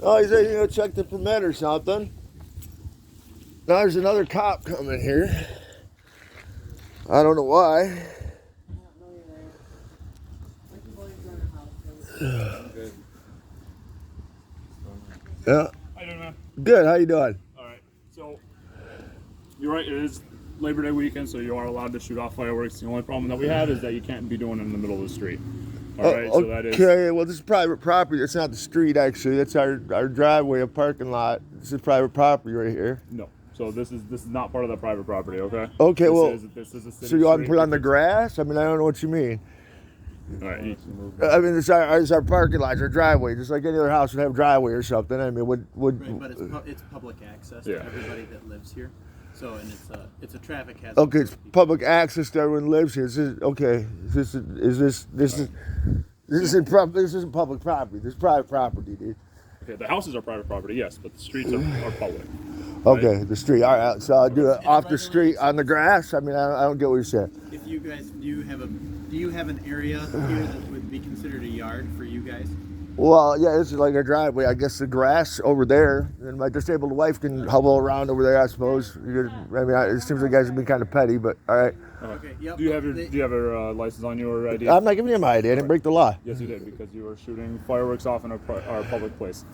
Oh, he said, check the permit or something. Now there's another cop coming here. I don't know why. Yeah. How you doing, man? Good. How you doing? All right. So you're right. It is Labor Day weekend, so you are allowed to shoot off fireworks. The only problem that we have is that you can't be doing it in the middle of the street. All right. So that is okay. Well, this is private property. It's not the street, actually. That's our driveway, a parking lot. This is private property right here. no. So this is not part of the private property. Okay. Okay. This is a city so you want to street. put it on the grass? I mean, I don't know what you mean. All right. I mean, it's our parking lot, it's our driveway, just like any other house would have a driveway or something. I mean, would Right, but it's public access to everybody that lives here. So, and it's a traffic hazard. okay, it's public access to everyone who lives here. This is okay. This isn't public property. This is private property, dude. Okay, the houses are private property, yes, but the streets are public. Okay, right? the street. All right, so I'll do it off the street on the grass. I mean, I don't get what you're saying. If you guys do you have an area here that would be considered a yard for you guys? Well, yeah, this is like a driveway. I guess the grass over there, and my disabled wife can hobble around over there, I suppose. I mean, it seems like you guys have been kind of petty, but all right. Okay. Yep. Do you have your license on your ID? I'm not giving you my ID. I didn't break the law. Yes, you did, because you were shooting fireworks off in our public place.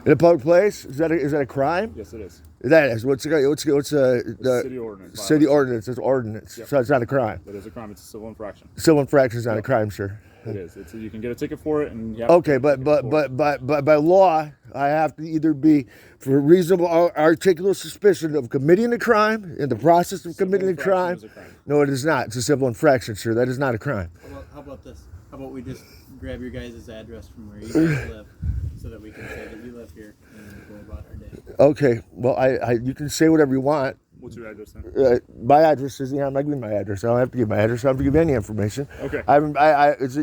In a public place? Is that a crime? Yes, it is. That is. What's the City ordinance. city ordinance? It's ordinance, Yep. so it's not a crime. It is a crime. It's a civil infraction. Civil infraction is not a crime, sir. It is. You can get a ticket for it, and you have Okay, but by law, I have to either be for reasonable articulable suspicion of committing a crime in the process of committing a crime. Is a crime. No, it is not. It's a civil infraction, sir. That is not a crime. How about this? How about we just grab your guys' address from where you guys live, so that we can say that you live here and go about our day. Okay. Well, you can say whatever you want. What's your address then? My address is, I'm not giving my address. I don't have to give my address. I don't have to give any information. Okay.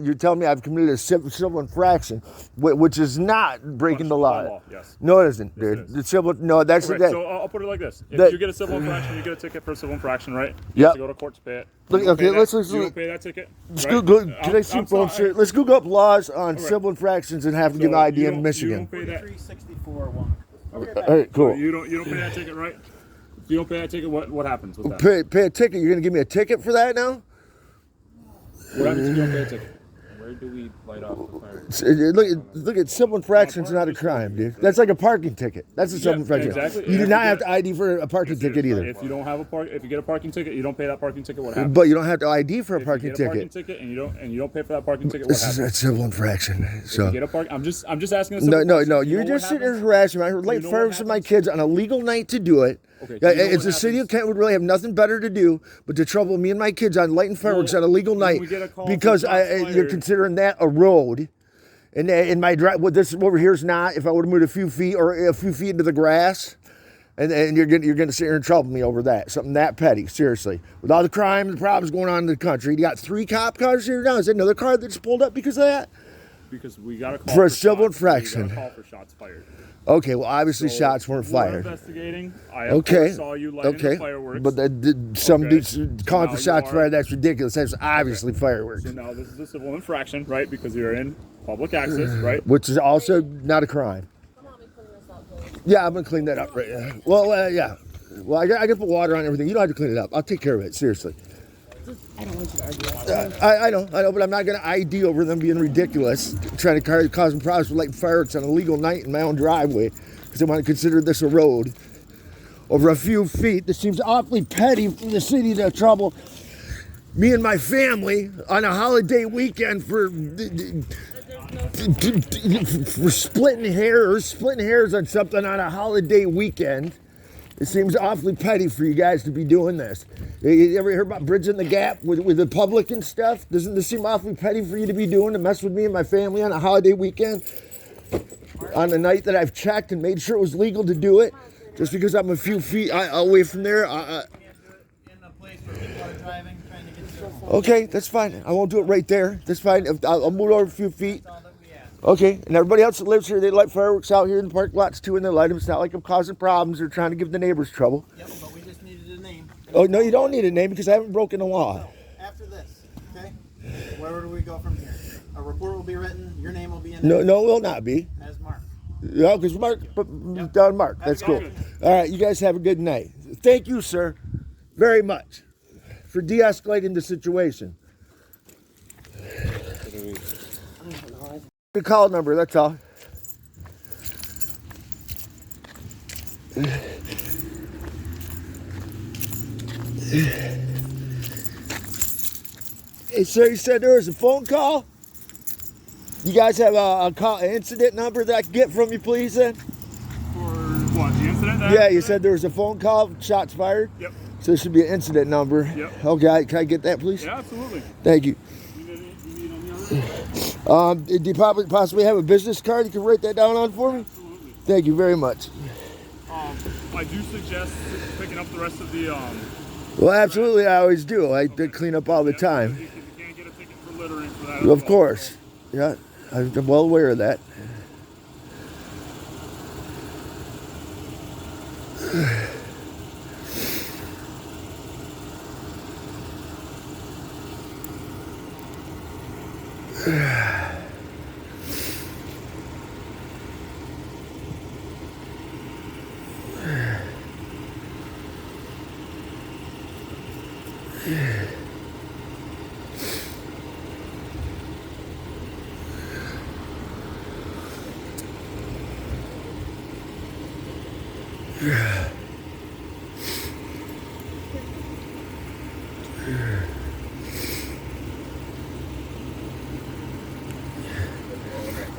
You're telling me I've committed a civil infraction, which is not breaking the law. Yes. No, it isn't, Yes, dude. it is. The civil, no, that's Okay, that. so I'll put it like this: if you get a civil infraction, you get a ticket for a civil infraction, right? You Yep. have to go to court to pay it. Look, You don't okay, pay that- let's you don't pay that ticket. Let's right? Google. Can I see I'm phone, sorry. sir? Let's Google up laws on civil infractions and have to give an ID in Michigan. You don't pay that. 364-1. Okay. All right, cool. So you don't pay that ticket, right? If you don't pay that ticket, what happens with that? Pay a ticket. You're gonna give me a ticket for that now? What happens if you don't pay a ticket? Where do we light off the fire? Look at civil infractions, not a crime, dude. That's like a parking ticket. That's a civil infraction. exactly. You do not have to ID for a parking ticket either. If you don't have if you get a parking ticket, you don't pay that parking ticket. What happens? But you don't have to ID for a If parking you get a parking ticket. ticket and you don't pay for that parking ticket, what This is happens? a civil infraction. If So you get a park, I'm just asking. A simple no. question. You You're know just what sitting there happens? harassing me. I light know what fireworks with my happens? kids on a legal night to do it. Okay, Yeah, do you know it's the what city of happens? Kent would really have nothing better to do but to trouble me and my kids on lighting fireworks Well, on a legal when night we get a call for because shots you're fired- considering that a road. And in my drive, what this over here is not. If I would have moved a few feet or a few feet into the grass, and you're gonna sit here and trouble me over that, something that petty. Seriously, with all the crime and problems going on in the country, you got 3 cop cars here now. Is that another car that just pulled up because of that? Because we got a call For a civil shots- infraction. We got a call for shots fired. Okay, well obviously So shots weren't we're fired. investigating. I Okay. saw you lighting Okay, the fireworks. but some Okay. dudes calling Now for you shots are- fired. That's ridiculous. That's obviously fireworks, So now this is a civil infraction, right? Because you're in public access, right? which is also not a crime. Yeah, I'm gonna clean that up right now. Well, yeah. Well, I can put water on everything. You don't have to clean it up. I'll take care of it. Seriously. I don't want you to argue. I know, but I'm not gonna ID over them being ridiculous, trying to cause them problems with lighting fireworks on a legal night in my own driveway, because I want to consider this a road. Over a few feet, this seems awfully petty for the city to trouble me and my family on a holiday weekend for splitting hairs on something on a holiday weekend. It seems awfully petty for you guys to be doing this. You ever heard about bridging the gap with the public and stuff? Doesn't this seem awfully petty for you to be doing, to mess with me and my family on a holiday weekend? On the night that I've checked and made sure it was legal to do it? Just because I'm a few feet away from there? In a place where people are driving, trying to get to their Okay, that's fine. I won't do it right there. That's fine. I'll move over a few feet. all that we ask. Okay, and everybody else that lives here, they light fireworks out here in the park lots too, and they light them. It's not like I'm causing problems or trying to give the neighbors trouble. Yep, but we just needed a name. Oh, no, you don't need a name because I haven't broken the law. After this, okay? Where do we go from here? A report will be written. Your name will be in No, it no, it will not be. as Mark. No, because Mark, down Mark. That's cool. All right, you guys have a good night. Thank you, sir, very much for de-escalating the situation. The call number, that's all. Hey, sir, you said there was a phone call? You guys have an incident number that I can get from you, please, then? For what, the incident? Yeah, you said there was a phone call, shots fired? Yep. So there should be an incident number. Yep. Okay, can I get that, please? Yeah, absolutely. Thank you. You need any other? Do you possibly have a business card you can write that down on for me? Absolutely. Thank you very much. I do suggest picking up the rest of the Well, absolutely, I always do. I clean up all the time. You can't get a ticket for littering for that. Of course. Yeah, I'm well aware of that.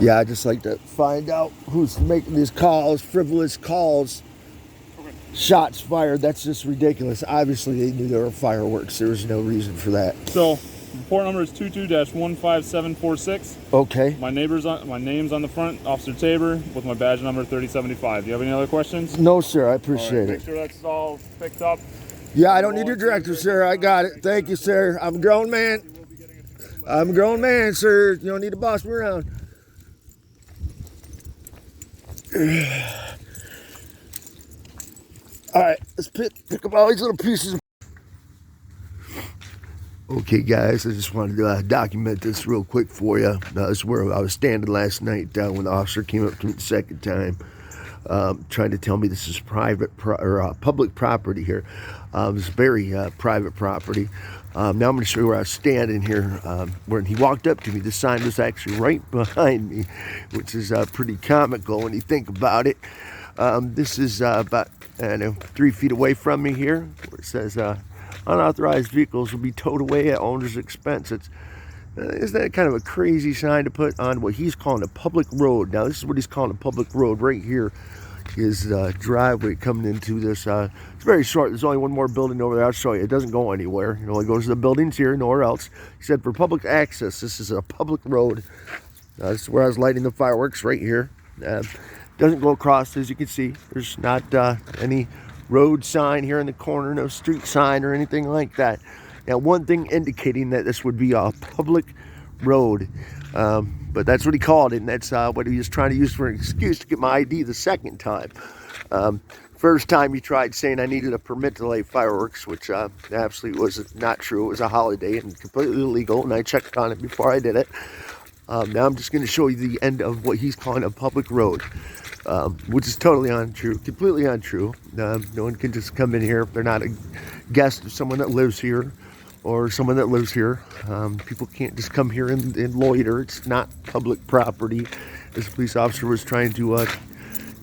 Yeah, I just like to find out who's making these calls, frivolous calls. Okay. Shots fired. That's just ridiculous. Obviously, they knew there were fireworks. There was no reason for that. So, report number is 22-15746. Okay. My name's on the front, Officer Tabor, with my badge number 3075. Do you have any other questions? No, sir. I All appreciate right, it. make sure that's all picked up. Yeah, I don't need your directive, sir. I got it. Thank you, sir. I'm a grown man. I'm a grown man, sir. You don't need to boss me around. All right, let's pick up all these little pieces. Okay, guys, I just wanted to document this real quick for you. This is where I was standing last night when the officer came up to me the second time, trying to tell me this is public property here. It's very private property. Now I'm going to show you where I was standing here. When he walked up to me, the sign was actually right behind me, which is pretty comical when you think about it. This is about 3 feet away from me here, where it says unauthorized vehicles will be towed away at owner's expense. Isn't that kind of a crazy sign to put on what he's calling a public road? Now this is what he's calling a public road right here. His driveway coming into this. It's very short. There's only one more building over there. I'll show you. It doesn't go anywhere. It only goes to the buildings here, nowhere else. He said for public access, this is a public road. This is where I was lighting the fireworks right here. Doesn't go across, as you can see. There's not any road sign here in the corner, no street sign or anything like that. Now, one thing indicating that this would be a public road. But that's what he called it, and that's what he was trying to use for an excuse to get my ID the second time. First time he tried saying I needed a permit to light fireworks, which absolutely was not true. It was a holiday and completely illegal, and I checked on it before I did it. Now I'm just going to show you the end of what he's calling a public road, which is totally untrue, completely untrue. No one can just come in here if they're not a guest of someone that lives here or someone that lives here. People can't just come here and loiter. It's not public property, as the police officer was trying to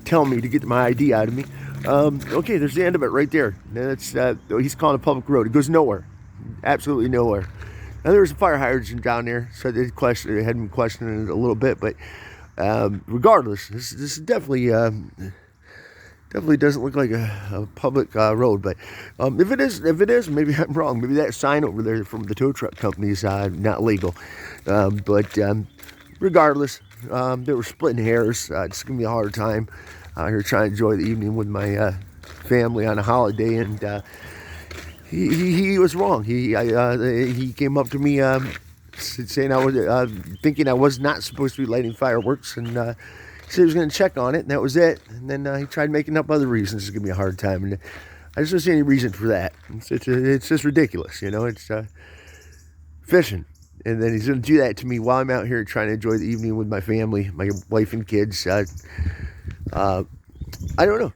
tell me to get my ID out of me. Okay, there's the end of it right there. That's he's calling a public road. It goes nowhere, absolutely nowhere. Now there was a fire hydrant down there, so they had been questioning it a little bit, but regardless, this is definitely doesn't look like a public road. But if it is, maybe I'm wrong. Maybe that sign over there from the tow truck company is not legal. But regardless, they were splitting hairs. Just giving me a hard time out here trying to enjoy the evening with my family on a holiday, and he was wrong. He came up to me saying I was thinking I was not supposed to be lighting fireworks, and he said he was going to check on it, and that was it. And then he tried making up other reasons to give me a hard time, and I just don't see any reason for that. It's just ridiculous, you know. It's fishing. And then he's going to do that to me while I'm out here trying to enjoy the evening with my family, my wife and kids. I don't know.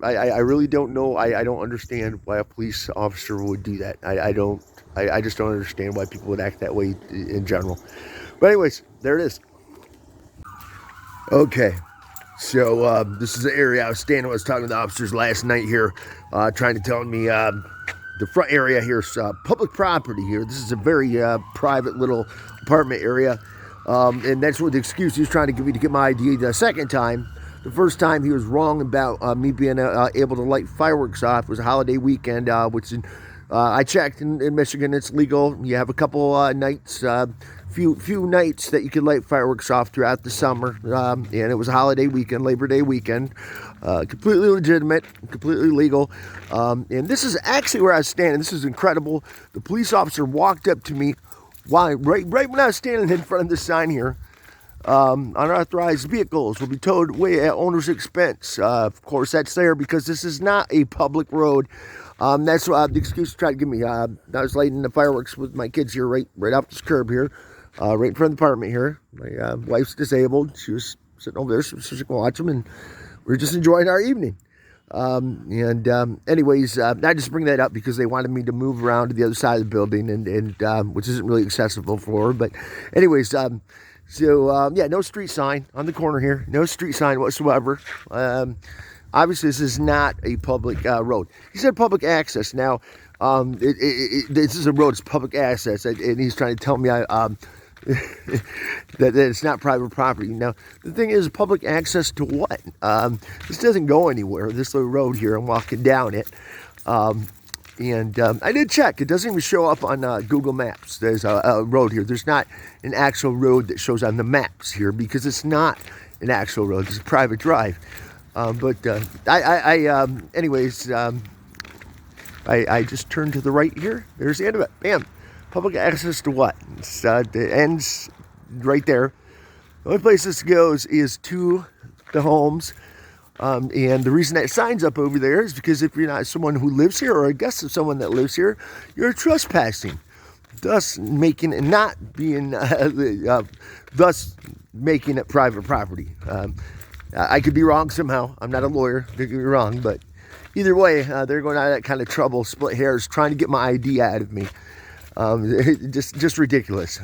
I really don't know. I don't understand why a police officer would do that. I just don't understand why people would act that way in general. But anyways, there it is. Okay. So this is the area I was standing. I was talking to the officers last night here, trying to tell me the front area here is public property here. This is a very private little apartment area. And that's what the excuse he was trying to give me to get my ID the second time. The first time he was wrong about me being able to light fireworks off. It was a holiday weekend, which I checked in Michigan. It's legal. You have a couple nights, few nights that you can light fireworks off throughout the summer. And it was a holiday weekend, Labor Day weekend. Completely legitimate, completely legal. And this is actually where I was standing. This is incredible. The police officer walked up to me right when I was standing in front of the sign here. Unauthorized vehicles will be towed away at owner's expense. Of course, that's there because this is not a public road. That's the excuse to try to give me. I was lighting the fireworks with my kids here, right off this curb here, right in front of the apartment here. My wife's disabled. She was sitting over there, so she can watch them, and we were just enjoying our evening. Anyways, I just bring that up because they wanted me to move around to the other side of the building, and which isn't really accessible for her. But anyways, yeah, no street sign on the corner here. No street sign whatsoever. Obviously, this is not a public road. He said public access. Now, this is a road. It's public access, and he's trying to tell me that it's not private property. Now, the thing is, public access to what? This doesn't go anywhere. This little road here, I'm walking down it. I did check. It doesn't even show up on Google Maps. There's a road here. There's not an actual road that shows on the maps here because it's not an actual road. It's a private drive. Anyways, I just turned to the right here. There's the end of it. Bam. Public access to what? It ends right there. The only place this goes is to the homes. And the reason that sign's up over there is because if you're not someone who lives here, or a guest of someone that lives here, you're trespassing, thus making it not being, thus making it private property. I could be wrong somehow. I'm not a lawyer. Don't get me wrong, but either way, they're going out of that kind of trouble, split hairs, trying to get my ID out of me. Just ridiculous.